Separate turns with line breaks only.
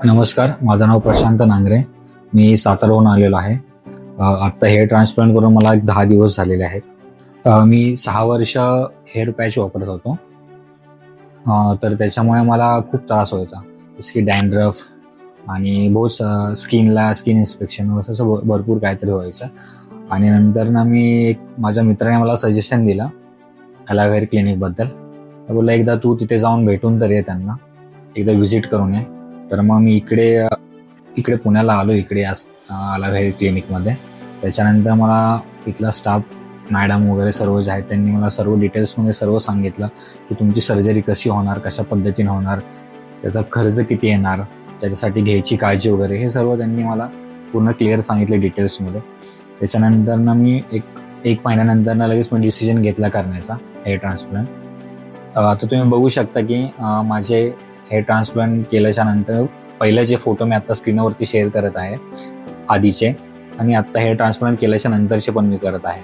नमस्कार, माझं नाव प्रशांत नांगरे. मी साताराहून आलेलो आहे. आत्ता हेअर ट्रान्सप्लांट करून मला 10 दिवस झालेले आहेत. मी 6 वर्ष हेअर पॅच वापरत होतो. तर त्याच्यामुळे मला खूप त्रास व्हायचा, जसं की डॅन्ड्रफ आणि बहुत स्किन इन्स्पेक्शन वगैरे असं भरपूर काहीतरी व्हायचं. आणि नंतर ना मी माझ्या मित्राने मला सजेशन दिलं ॲलोव्हेरा क्लिनिकबद्दल. तर बोलला एकदा तू तिथे जाऊन भेटून तर ये त्यांना, एकदा व्हिजिट करून ये. तर मग मी इकडे पुण्याला आलो, इकडे ॲलोव्हेरा क्लिनिकमध्ये. त्याच्यानंतर मला इथला स्टाफ, मॅडम वगैरे सर्व जे आहेत त्यांनी मला सर्व डिटेल्समध्ये सर्व सांगितलं की तुमची सर्जरी कशी होणार, कशा पद्धतीने होणार, त्याचा खर्च किती येणार, त्याच्यासाठी घ्यायची काळजी वगैरे, हे सर्व त्यांनी मला पूर्ण क्लिअर सांगितले डिटेल्समध्ये. त्याच्यानंतर ना मी एक महिन्यानंतर ना लगेच मी डिसिजन घेतला करण्याचा हेअर ट्रान्सप्लांट. आता तुम्ही बघू शकता की माझे हेअर ट्रान्सप्लांट केल्याच्या नंतर पहिले जे फोटो मी आत्ता स्क्रीनवरती शेअर करत आहे आधीचे, आणि आत्ता हेअर ट्रान्सप्लांट केल्याच्या नंतरचे पण मी करत आहे.